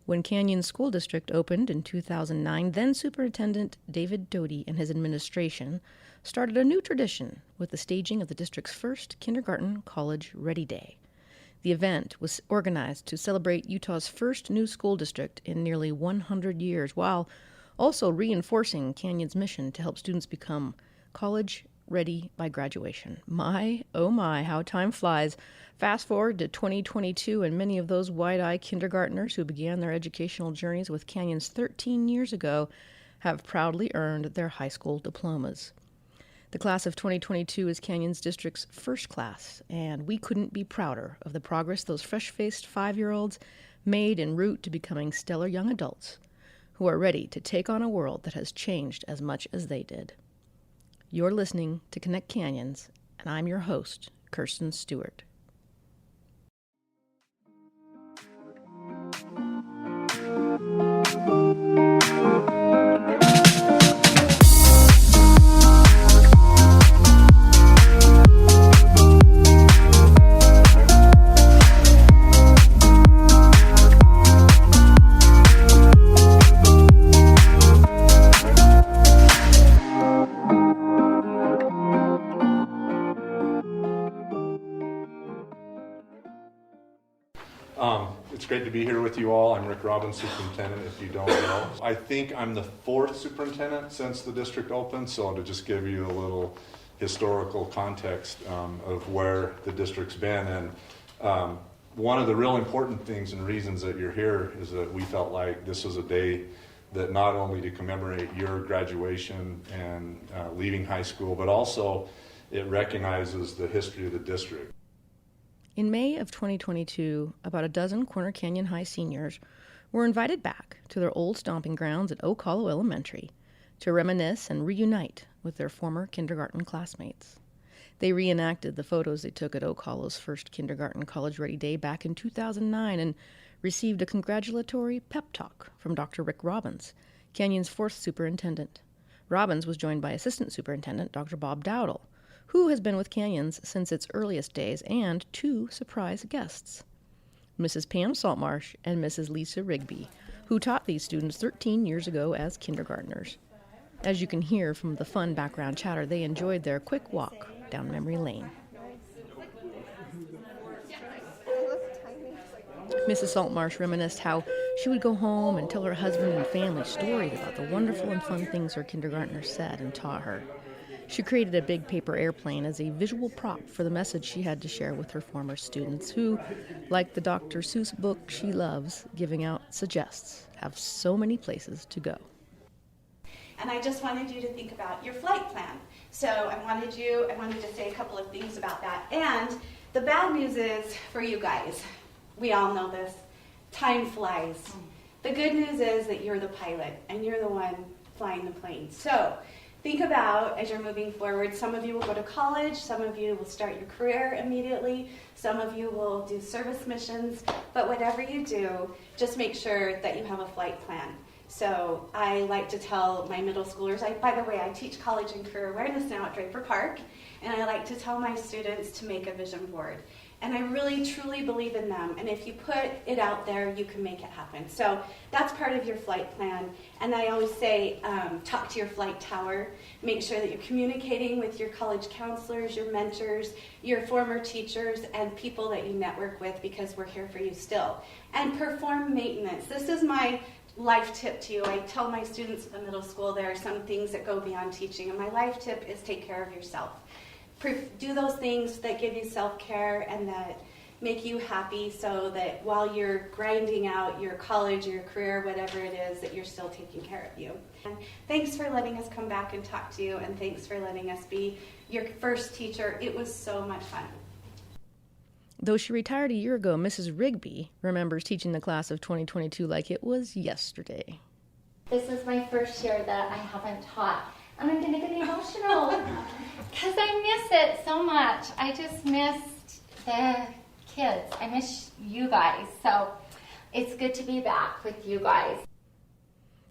When Canyon School District opened in 2009, then Superintendent David Doty and his administration started a new tradition with the staging of the district's first Kindergarten College Ready Day. The event was organized to celebrate Utah's first new school district in nearly 100 years, while also reinforcing Canyon's mission to help students become college ready by graduation. My, oh my, how time flies. Fast forward to 2022, and many of those wide-eyed kindergartners who began their educational journeys with Canyons 13 years ago have proudly earned their high school diplomas. The class of 2022 is Canyons District's first class, and we couldn't be prouder of the progress those fresh-faced 5-year-olds made en route to becoming stellar young adults who are ready to take on a world that has changed as much as they did. You're listening to Connect Canyons, and I'm your host, Kirsten Stewart. It's great to be here with you all. I'm Rick Robbins, superintendent, if you don't know. I think I'm the 4th superintendent since the district opened, so to just give you a little historical context of where the district's been. And one of the real important things and reasons that you're here is that we felt like this was a day that not only to commemorate your graduation and leaving high school, but also it recognizes the history of the district. In May of 2022, about a dozen Corner Canyon High seniors were invited back to their old stomping grounds at Ocala Elementary to reminisce and reunite with their former kindergarten classmates. They reenacted the photos they took at Ocala's first Kindergarten College Ready Day back in 2009 and received a congratulatory pep talk from Dr. Rick Robbins, Canyon's 4th superintendent. Robbins was joined by Assistant Superintendent Dr. Bob Dowdle, who has been with Canyons since its earliest days, and 2 surprise guests, Mrs. Pam Saltmarsh and Mrs. Lisa Rigby, who taught these students 13 years ago as kindergartners. As you can hear from the fun background chatter, they enjoyed their quick walk down memory lane. Mrs. Saltmarsh reminisced how she would go home and tell her husband and family stories about the wonderful and fun things her kindergartners said and taught her. She created a big paper airplane as a visual prop for the message she had to share with her former students who, like the Dr. Seuss book she loves giving out suggests, have so many places to go. And I just wanted you to think about your flight plan. So I wanted to say a couple of things about that. And the bad news is, for you guys, we all know this, time flies. The good news is that you're the pilot and you're the one flying the plane. So think about, as you're moving forward, some of you will go to college, some of you will start your career immediately, some of you will do service missions, but whatever you do, just make sure that you have a flight plan. So I like to tell my middle schoolers, by the way, I teach college and career awareness now at Draper Park, and I like to tell my students to make a vision board. And I really, truly believe in them. And if you put it out there, you can make it happen. So that's part of your flight plan. And I always say, talk to your flight tower. Make sure that you're communicating with your college counselors, your mentors, your former teachers, and people that you network with, because we're here for you still. And perform maintenance. This is my life tip to you. I tell my students at the middle school there are some things that go beyond teaching. And my life tip is take care of yourself. Do those things that give you self-care and that make you happy, so that while you're grinding out your college or your career, whatever it is, that you're still taking care of you. And thanks for letting us come back and talk to you, and thanks for letting us be your first teacher. It was so much fun. Though she retired a year ago, Mrs. Rigby remembers teaching the class of 2022 like it was yesterday. This is my first year that I haven't taught. And I'm going to get emotional because I miss it so much. I just missed the kids. I miss you guys. So it's good to be back with you guys.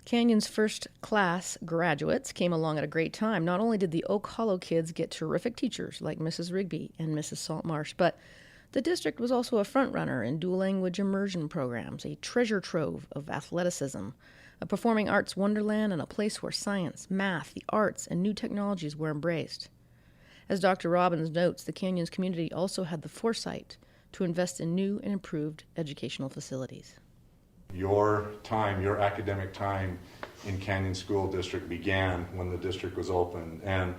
Canyon's first class graduates came along at a great time. Not only did the Ocala kids get terrific teachers like Mrs. Rigby and Mrs. Saltmarsh, but The district was also a frontrunner in dual language immersion programs, a treasure trove of athleticism, a performing arts wonderland, and a place where science, math, the arts, and new technologies were embraced. As Dr. Robbins notes, the Canyons community also had the foresight to invest in new and improved educational facilities. Your time, your academic time in Canyon School District began when the district was opened. And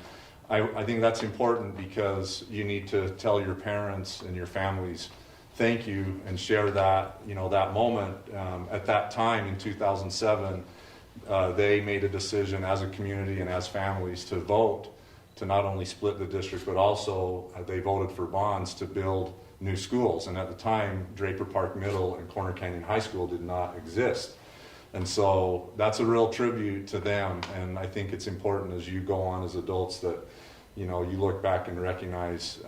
I think that's important because you need to tell your parents and your families thank you and share that, that moment. At that time in 2007, they made a decision as a community and as families to vote to not only split the district, but also they voted for bonds to build new schools. And at the time, Draper Park Middle and Corner Canyon High School did not exist. And so that's a real tribute to them. And I think it's important as you go on as adults that, you look back and recognize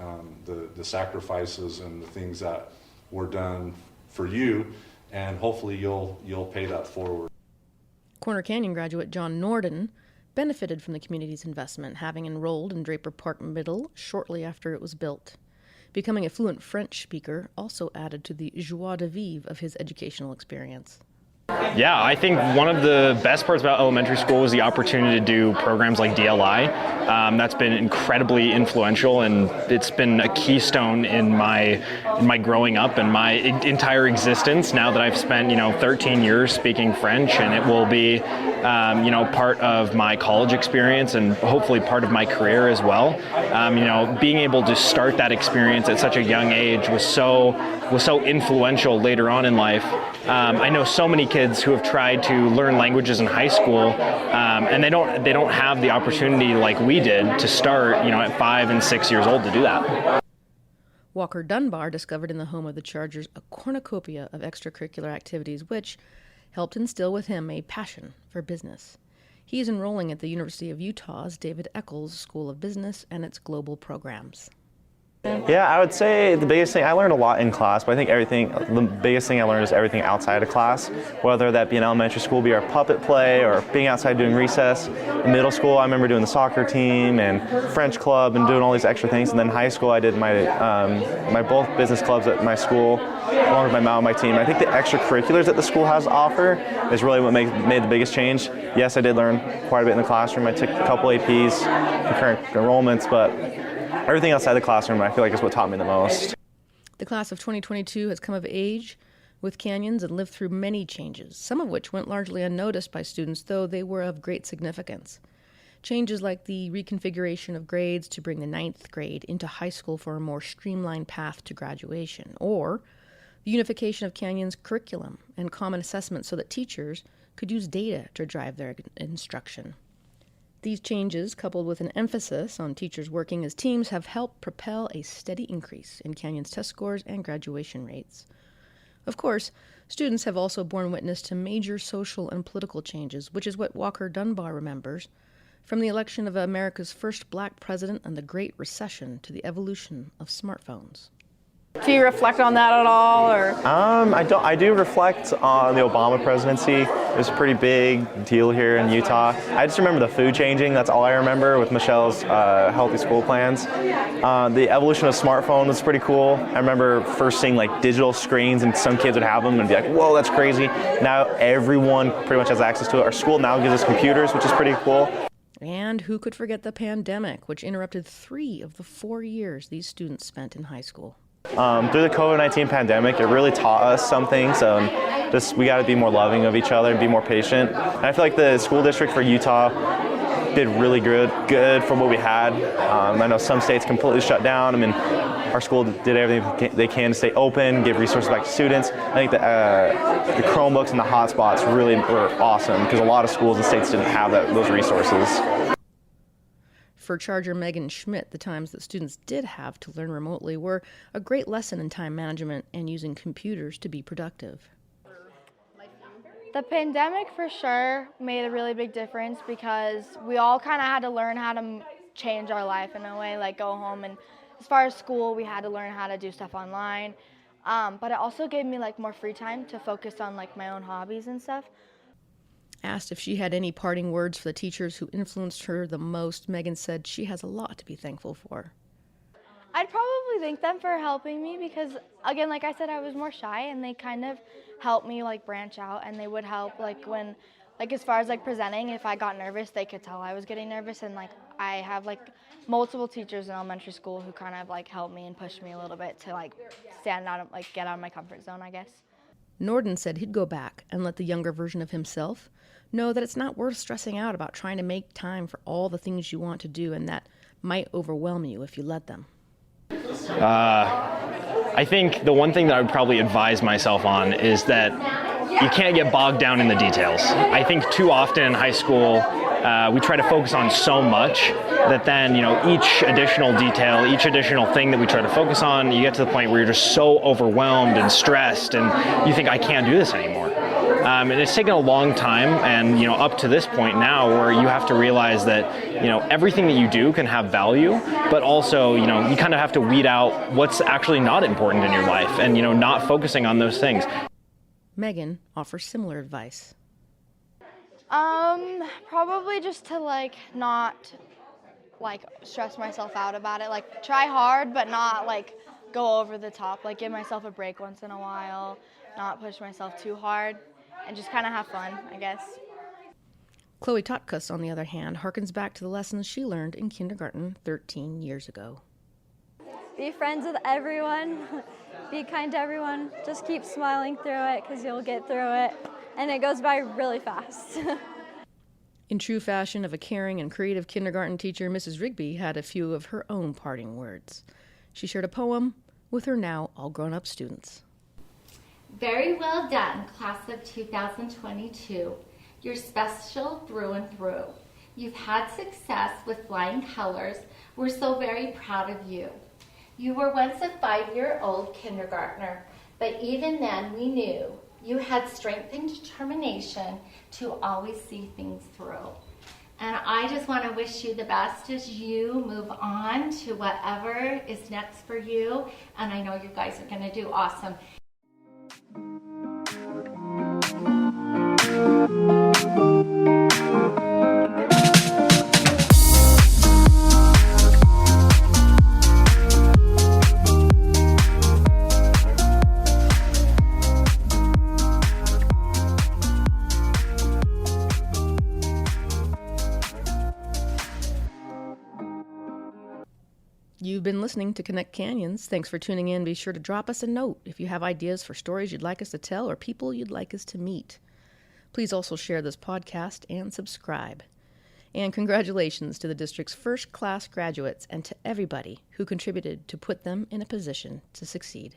the sacrifices and the things that were done for you, and hopefully you'll pay that forward. Corner Canyon graduate John Norden benefited from the community's investment, having enrolled in Draper Park Middle shortly after it was built. Becoming a fluent French speaker also added to the joie de vivre of his educational experience. Yeah, I think one of the best parts about elementary school was the opportunity to do programs like DLI. That's been incredibly influential, and it's been a keystone in my growing up and my entire existence. Now that I've spent 13 years speaking French, and it will be part of my college experience and hopefully part of my career as well. Being able to start that experience at such a young age was so influential later on in life. I know so many kids who have tried to learn languages in high school, and they don't have the opportunity like we did to start, at 5 and 6 years old to do that. Walker Dunbar discovered in the home of the Chargers a cornucopia of extracurricular activities, which helped instill with him a passion for business. He is enrolling at the University of Utah's David Eccles School of Business and its global programs. Yeah, I would say the biggest thing, I learned a lot in class, but I think the biggest thing I learned is everything outside of class, whether that be in elementary school, be our puppet play, or being outside doing recess. In middle school, I remember doing the soccer team and French club and doing all these extra things. And then in high school, I did my both business clubs at my school, along with my mom and my team. I think the extracurriculars that the school has to offer is really what made the biggest change. Yes, I did learn quite a bit in the classroom. I took a couple APs, concurrent enrollments, but everything outside the classroom, I feel like, is what taught me the most. The class of 2022 has come of age with Canyons and lived through many changes, some of which went largely unnoticed by students, though they were of great significance. Changes like the reconfiguration of grades to bring the 9th grade into high school for a more streamlined path to graduation, or the unification of Canyons' curriculum and common assessment so that teachers could use data to drive their instruction. These changes, coupled with an emphasis on teachers working as teams, have helped propel a steady increase in Canyons' test scores and graduation rates. Of course, students have also borne witness to major social and political changes, which is what Walker Dunbar remembers, from the election of America's first black president and the Great Recession to the evolution of smartphones. Do you reflect on that at all, or? I do reflect on the Obama presidency. It was a pretty big deal here in Utah. I just remember the food changing. That's all I remember with Michelle's healthy school plans. The evolution of smartphones was pretty cool. I remember first seeing digital screens, and some kids would have them and be like, "Whoa, that's crazy!" Now everyone pretty much has access to it. Our school now gives us computers, which is pretty cool. And who could forget the pandemic, which interrupted 3 of the 4 years these students spent in high school. Through the COVID-19 pandemic, it really taught us some things. We got to be more loving of each other and be more patient. And I feel like the school district for Utah did really good for what we had. I know some states completely shut down. I mean, our school did everything they can to stay open, give resources back to students. I think the Chromebooks and the hotspots really were awesome because a lot of schools and states didn't have those resources. For Charger Megan Schmidt, the times that students did have to learn remotely were a great lesson in time management and using computers to be productive. The pandemic for sure made a really big difference because we all kind of had to learn how to change our life in a way, go home. And as far as school, we had to learn how to do stuff online. But it also gave me more free time to focus on my own hobbies and stuff. Asked if she had any parting words for the teachers who influenced her the most, Megan said she has a lot to be thankful for. I'd probably really thank them for helping me because, again, like I said, I was more shy, and they kind of helped me like branch out, and they would help like when, like as far as like presenting, if I got nervous, they could tell I was getting nervous, and like I have like multiple teachers in elementary school who kind of like helped me and pushed me a little bit to like stand out, like get out of my comfort zone, I guess. Norden said he'd go back and let the younger version of himself know that it's not worth stressing out about trying to make time for all the things you want to do, and that might overwhelm you if you let them. I think the one thing that I would probably advise myself on is that you can't get bogged down in the details. I think too often in high school, we try to focus on so much that then, each additional detail, each additional thing that we try to focus on, you get to the point where you're just so overwhelmed and stressed, and you think, I can't do this anymore. And it's taken a long time, and up to this point now, where you have to realize that everything that you do can have value, but also you kind of have to weed out what's actually not important in your life, and not focusing on those things. Megan offers similar advice. Probably just to like not like stress myself out about it. Like try hard, but not like go over the top. Like give myself a break once in a while, not push myself too hard, and just kind of have fun, I guess. Chloe Totkus, on the other hand, harkens back to the lessons she learned in kindergarten 13 years ago. Be friends with everyone. Be kind to everyone. Just keep smiling through it because you'll get through it. And it goes by really fast. In true fashion of a caring and creative kindergarten teacher, Mrs. Rigby had a few of her own parting words. She shared a poem with her now all-grown-up students. Very well done, class of 2022. You're special through and through. You've had success with flying colors. We're so very proud of you. You were once a 5-year-old kindergartner, but even then we knew you had strength and determination to always see things through. And I just want to wish you the best as you move on to whatever is next for you. And I know you guys are going to do awesome. You've been listening to Connect Canyons. Thanks for tuning in. Be sure to drop us a note if you have ideas for stories you'd like us to tell or people you'd like us to meet. Please also share this podcast and subscribe. And congratulations to the district's first class graduates and to everybody who contributed to put them in a position to succeed.